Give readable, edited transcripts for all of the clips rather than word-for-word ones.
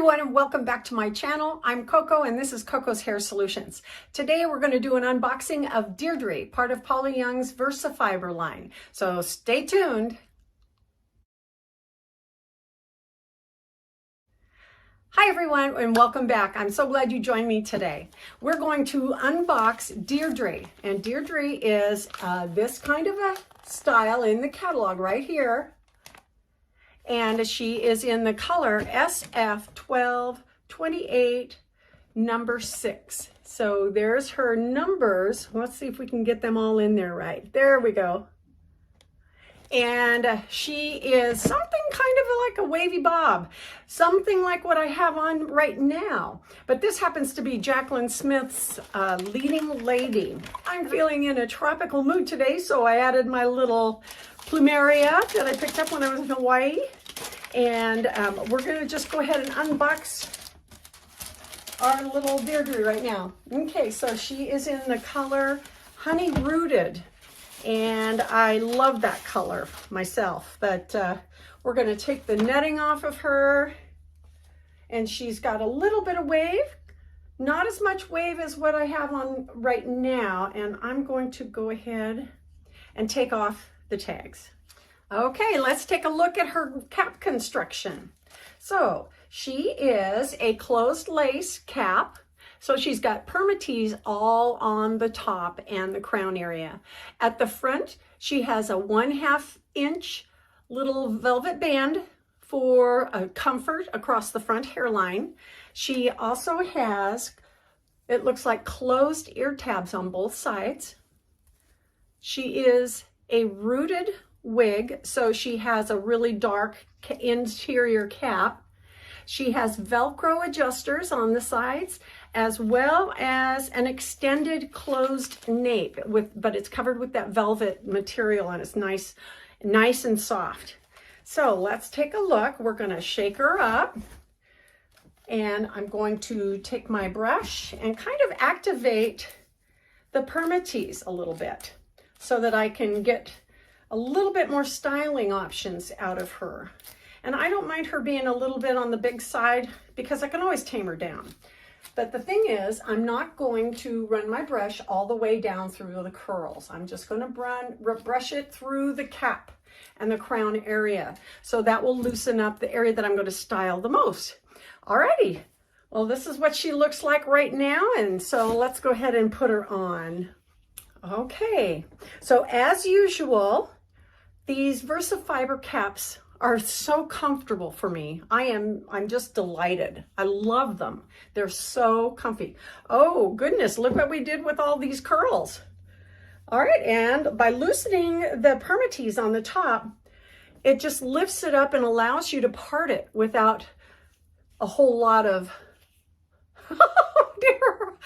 everyone, and welcome back to my channel. I'm Coco and this is Coco's Hair Solutions. Today we're going to do an unboxing of DEIRDRE, part of Paula Young's VersaFiber line. So stay tuned. Hi everyone and welcome back. I'm so glad you joined me today. We're going to unbox DEIRDRE, and DEIRDRE is this kind of a style in the catalog right here. And she is in the color SF1228 number 6. So there's her numbers. Let's see if we can get them all in there right. There we go. And she is something kind of like a wavy bob, something like what I have on right now. But this happens to be Jaclyn Smith's leading lady. I'm feeling in a tropical mood today, so I added my little plumeria that I picked up when I was in Hawaii. And we're gonna just go ahead and unbox our little DEIRDRE right now. Okay, so she is in the color Honey Rooted. And I love that color myself, but we're gonna take the netting off of her, and she's got a little bit of wave, not as much wave as what I have on right now, and I'm going to go ahead and take off the tags. Okay, let's take a look at her cap construction. So she is a closed lace cap. So she's got permatease all on the top and the crown area. At the front, she has a 1/2 inch little velvet band for comfort across the front hairline. She also has, it looks like, closed ear tabs on both sides. She is a rooted wig, so she has a really dark interior cap. She has Velcro adjusters on the sides, as well as an extended closed nape, but it's covered with that velvet material, and it's nice and soft. So let's take a look. We're going to shake her up, and I'm going to take my brush and kind of activate the permatease a little bit so that I can get a little bit more styling options out of her. And I don't mind her being a little bit on the big side because I can always tame her down. But the thing is, I'm not going to run my brush all the way down through the curls. I'm just going to brush it through the cap and the crown area. So that will loosen up the area that I'm going to style the most. Alrighty, well, this is what she looks like right now. And so let's go ahead and put her on. Okay, so as usual, these VersaFiber caps are so comfortable for me. I'm just delighted. I love them. They're so comfy. Oh goodness, look what we did with all these curls. All right, and by loosening the permatease on the top, it just lifts it up and allows you to part it without a whole lot of, oh dear,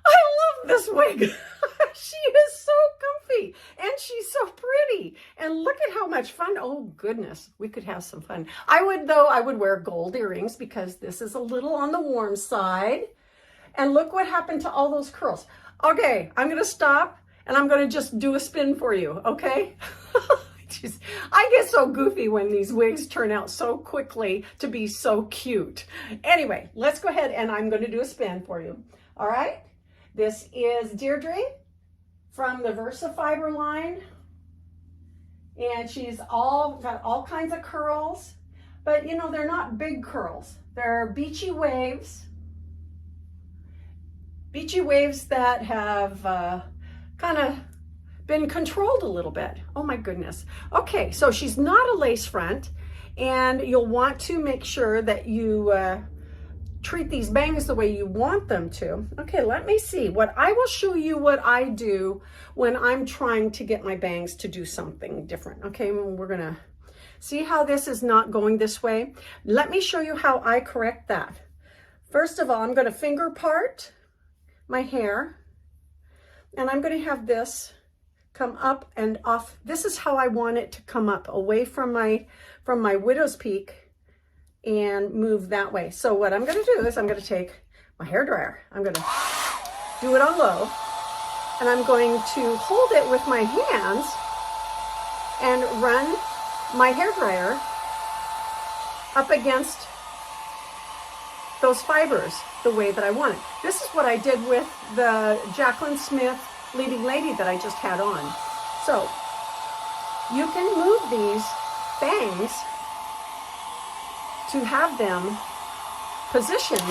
I love this wig. She is so comfy and she's so pretty, and look at how much fun. Oh goodness, we could have some fun. I would wear gold earrings because this is a little on the warm side. And look what happened to all those curls. Okay, I'm gonna stop and I'm gonna just do a spin for you, okay? Jeez, I get so goofy when these wigs turn out so quickly to be so cute. Anyway, let's go ahead and I'm gonna do a spin for you. All right, this is DEIRDRE from the VersaFiber line, and she's got all kinds of curls, but you know, they're not big curls. They're beachy waves that have kind of been controlled a little bit. Oh my goodness. Okay, so she's not a lace front, and you'll want to make sure that you treat these bangs the way you want them to. Okay, let me see. I will show you what I do when I'm trying to get my bangs to do something different. Okay, we're gonna see how this is not going this way. Let me show you how I correct that. First of all, I'm gonna finger part my hair, and I'm gonna have this come up and off. This is how I want it to come up, away from my widow's peak, and move that way. So what I'm going to do is I'm going to take my hair dryer. I'm going to do it on low, and I'm going to hold it with my hands and run my hair dryer up against those fibers the way that I want it. This is what I did with the Jaclyn Smith leading lady that I just had on. So you can move these bangs to have them positioned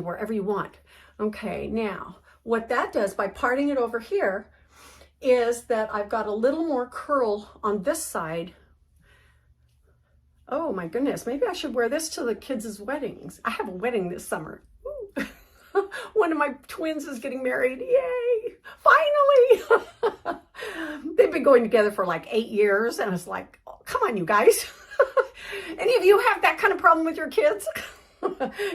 wherever you want. Okay, now what that does by parting it over here is that I've got a little more curl on this side. Oh my goodness, maybe I should wear this to the kids' weddings. I have a wedding this summer. Ooh. One of my twins is getting married. Yay, finally. They've been going together for like 8 years, and it's like, oh, come on, you guys. Any of you have that kind of problem with your kids?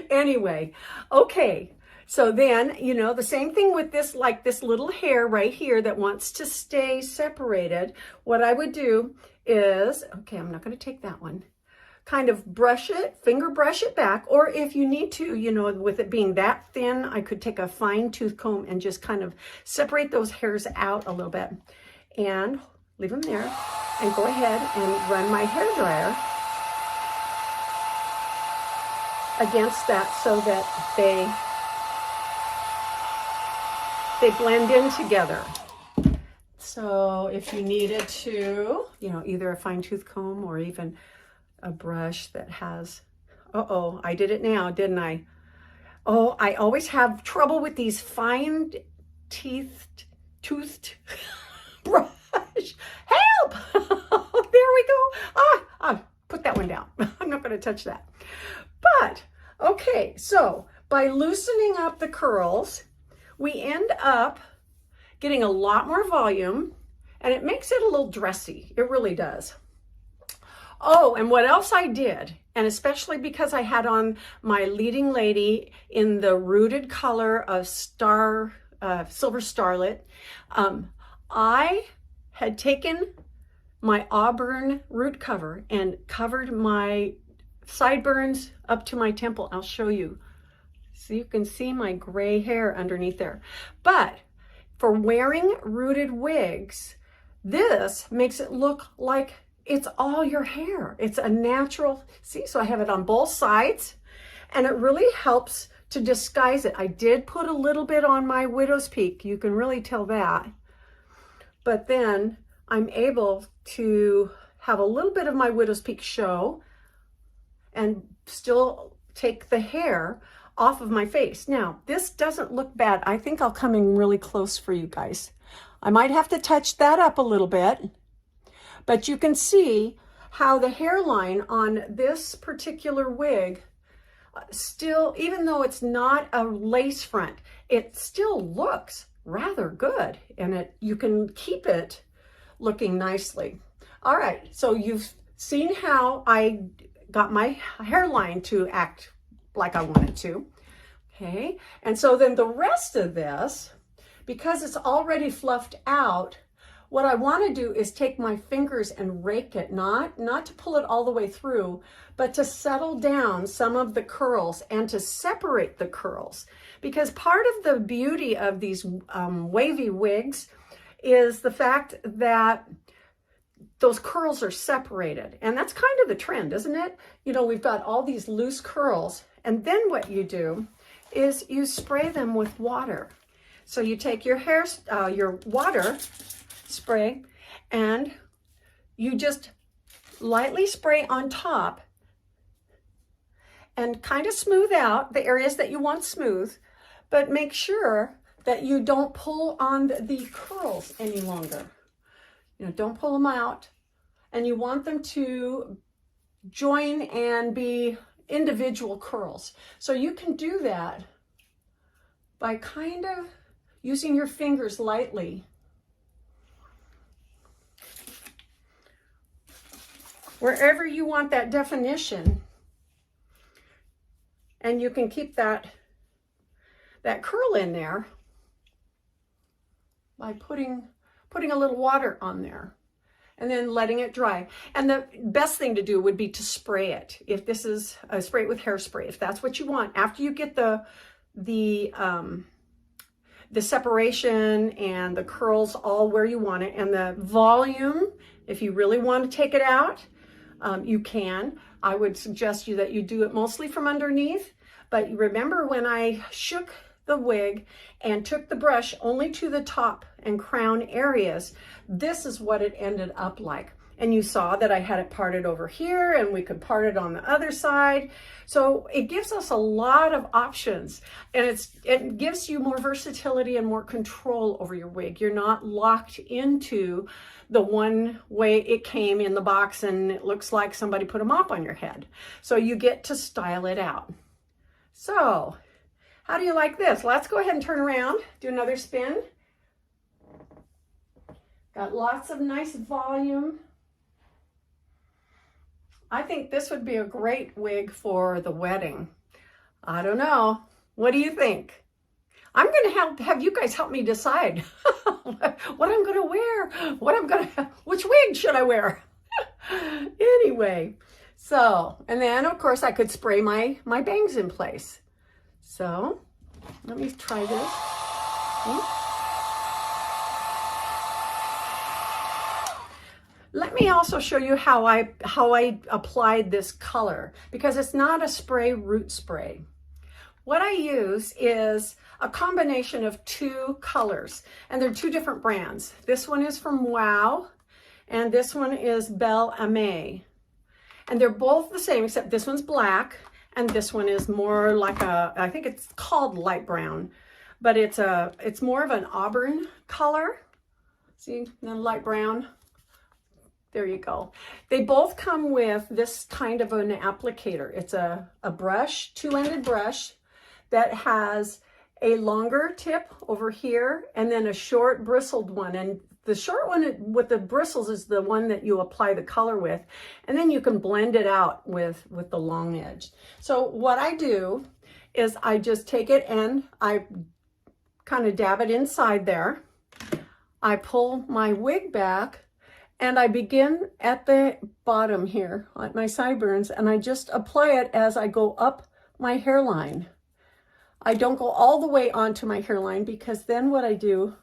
Anyway, okay. So then, you know, the same thing with this, like this little hair right here that wants to stay separated. What I would do is, okay, I'm not going to take that one. Kind of brush it, finger brush it back. Or if you need to, you know, with it being that thin, I could take a fine tooth comb and just kind of separate those hairs out a little bit. And leave them there. And go ahead and run my hair dryer against that so that they blend in together. So if you needed to, you know, either a fine tooth comb or even a brush that has, uh-oh, I did it now, didn't I? Oh, I always have trouble with these fine toothed brush. Help! There we go. Put that one down. I'm not going to touch that. But, okay, so by loosening up the curls, we end up getting a lot more volume, and it makes it a little dressy. It really does. Oh, and what else I did, and especially because I had on my leading lady in the rooted color of Silver Starlet, I had taken my auburn root cover and covered my sideburns up to my temple. I'll show you. So you can see my gray hair underneath there. But for wearing rooted wigs, this makes it look like it's all your hair. It's a natural, see, so I have it on both sides, and it really helps to disguise it. I did put a little bit on my widow's peak. You can really tell that. But then I'm able to have a little bit of my widow's peak show and still take the hair off of my face. Now, this doesn't look bad. I think I'll come in really close for you guys. I might have to touch that up a little bit, but you can see how the hairline on this particular wig still, even though it's not a lace front, it still looks rather good, and you can keep it looking nicely. All right, so you've seen how I got my hairline to act like I wanted to. Okay, and so then the rest of this, because it's already fluffed out, what I want to do is take my fingers and rake it, not to pull it all the way through, but to settle down some of the curls and to separate the curls. Because part of the beauty of these wavy wigs is the fact that those curls are separated. And that's kind of the trend, isn't it? You know, we've got all these loose curls, and then what you do is you spray them with water. So you take your your water spray, and you just lightly spray on top and kind of smooth out the areas that you want smooth, but make sure that you don't pull on the curls any longer. You know, don't pull them out, and you want them to join and be individual curls. So you can do that by kind of using your fingers lightly. Wherever you want that definition, and you can keep that curl in there by putting a little water on there and then letting it dry. And the best thing to do would be to spray it. If this is spray it with hairspray, if that's what you want. After you get the separation and the curls all where you want it, and the volume, if you really want to take it out, you can. I would suggest that you do it mostly from underneath. But remember when I shook the wig and took the brush only to the top and crown areas, this is what it ended up like. And you saw that I had it parted over here, and we could part it on the other side. So it gives us a lot of options, and it gives you more versatility and more control over your wig. You're not locked into the one way it came in the box and it looks like somebody put a mop on your head. So you get to style it out. So how do you like this? Let's go ahead and turn around, do another spin. Got lots of nice volume. I think this would be a great wig for the wedding. I don't know. What do you think? I'm going to have you guys help me decide what I'm going to wear, which wig should I wear? Anyway, so, and then of course I could spray my bangs in place. So let me try this. Let me also show you how I applied this color, because it's not a spray root spray. What I use is a combination of two colors, and they're two different brands. This one is from Wow, and this one is Belle Amé. And they're both the same, except this one's black, and this one is more like I think it's called light brown, but it's more of an auburn color. See, then light brown. There you go. They both come with this kind of an applicator. It's a brush, two-ended brush that has a longer tip over here and then a short bristled one. And the short one with the bristles is the one that you apply the color with. And then you can blend it out with the long edge. So what I do is I just take it and I kind of dab it inside there. I pull my wig back, and I begin at the bottom here, at my sideburns, and I just apply it as I go up my hairline. I don't go all the way onto my hairline, because then what I do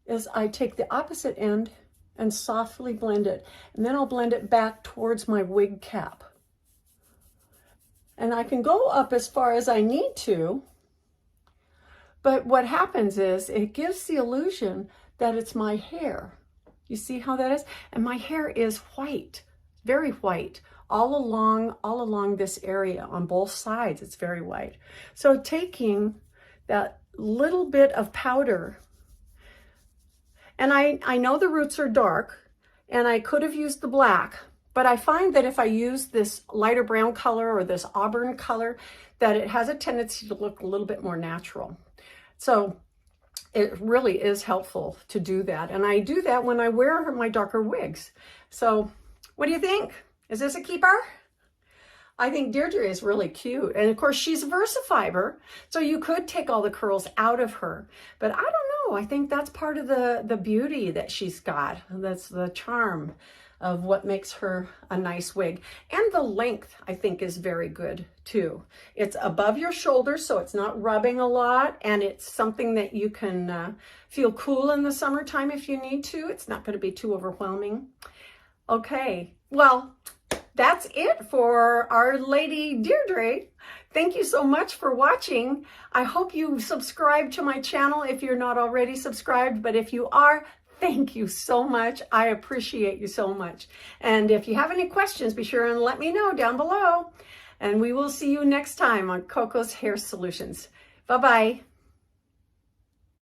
is I take the opposite end and softly blend it. And then I'll blend it back towards my wig cap. And I can go up as far as I need to, but what happens is it gives the illusion that it's my hair. You see how that is? And my hair is white, very white, all along this area on both sides. It's very white. So taking that little bit of powder, and I know the roots are dark, and I could have used the black, but I find that if I use this lighter brown color or this auburn color, that it has a tendency to look a little bit more natural. So it really is helpful to do that. And I do that when I wear my darker wigs. So what do you think? Is this a keeper? I think Deirdre is really cute. And of course she's a Versafiber, so you could take all the curls out of her. But I don't know, I think that's part of the beauty that she's got. That's the charm of what makes her a nice wig. And the length, I think, is very good too. It's above your shoulders, so it's not rubbing a lot, and it's something that you can feel cool in the summertime if you need to. It's not going to be too overwhelming. Okay, well, that's it for our lady Deirdre. Thank you so much for watching. I hope you subscribe to my channel if you're not already subscribed, but if you are, thank you so much. I appreciate you so much. And if you have any questions, be sure and let me know down below. And we will see you next time on Coco's Hair Solutions. Bye-bye.